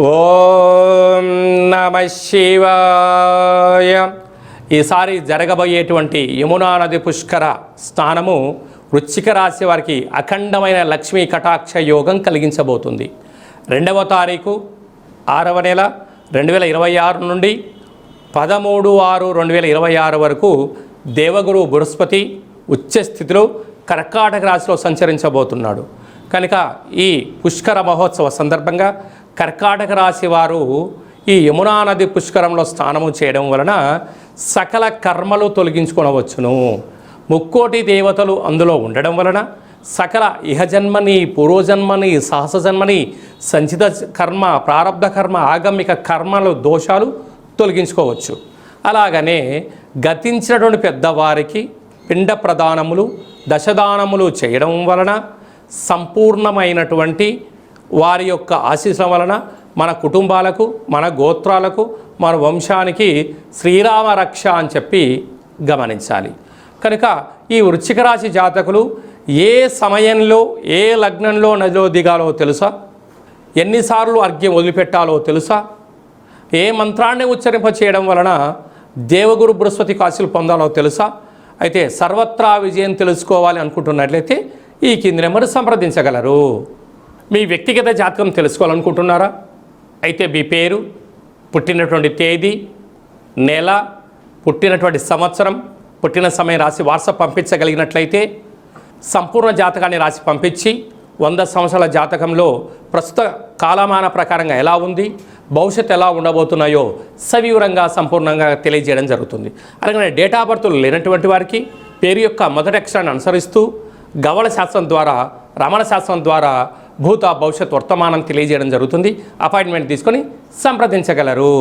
ఓం నమ శివాయ. ఈసారి జరగబోయేటువంటి యమునా నది పుష్కర స్నానము వృశ్చిక రాశి వారికి అఖండమైన లక్ష్మీ కటాక్ష యోగం కలిగించబోతుంది. 2వ తారీఖు 6వ నెల 2026 నుండి 13/6/2026 వరకు దేవగురు బృహస్పతి ఉచ్చ స్థితిలో కర్కాటక రాశిలో సంచరించబోతున్నాడు. కనుక ఈ పుష్కర మహోత్సవ సందర్భంగా కర్కాటక రాశి వారు ఈ యమునా నది పుష్కరంలో స్నానము చేయడం వలన సకల కర్మలు తొలగించుకొనవచ్చును. ముక్కోటి దేవతలు అందులో ఉండడం వలన సకల ఇహజన్మని, పూర్వజన్మని, సహసజన్మని, సంచిత కర్మ, ప్రారబ్ధ కర్మ, ఆగమిక కర్మలు దోషాలు తొలగించుకోవచ్చు. అలాగనే గతించినటువంటి పెద్దవారికి పిండ ప్రదానములు, దశదానములు చేయడం వలన సంపూర్ణమైనటువంటి వారి యొక్క ఆశీస్సుల వలన మన కుటుంబాలకు, మన గోత్రాలకు, మన వంశానికి శ్రీరామ రక్ష అని చెప్పి గమనించాలి. కనుక ఈ వృశ్చిక రాశి జాతకులు ఏ సమయంలో ఏ లగ్నంలో నదిలో దిగాలో తెలుసా? ఎన్నిసార్లు అర్ఘ్యం వదిలిపెట్టాలో తెలుసా? ఏ మంత్రాన్ని ఉచ్చరింప చేయడం వలన దేవగురు బృహస్పతి కాశీలు పొందాలో తెలుసా? అయితే సర్వత్రా విజయం తెలుసుకోవాలి అనుకుంటున్నట్లయితే ఈ కింది నెంబర్ సంప్రదించగలరు. మీ వ్యక్తిగత జాతకం తెలుసుకోవాలనుకుంటున్నారా? అయితే మీ పేరు, పుట్టినటువంటి తేదీ, నెల, పుట్టినటువంటి సంవత్సరం, పుట్టిన సమయం రాసి వాట్సాప్ పంపించగలిగినట్లయితే సంపూర్ణ జాతకాన్ని రాసి పంపించి 100 సంవత్సరాల జాతకంలో ప్రస్తుత కాలమాన ప్రకారంగా ఎలా ఉంది, భవిష్యత్తు ఎలా ఉండబోతున్నాయో సవివరంగా సంపూర్ణంగా తెలియజేయడం జరుగుతుంది. అలాగే డేట్ ఆఫ్ బర్త్లు లేనటువంటి వారికి పేరు యొక్క మొదటి అక్షరాన్ని అనుసరిస్తూ గవళ శాస్త్రం ద్వారా, రమణ శాస్త్రం ద్వారా భూత భవిష్యత్ వర్తమానం తెలియజేయడం జరుగుతుంది. అపాయింట్మెంట్ తీసుకొని సంప్రదించగలరు.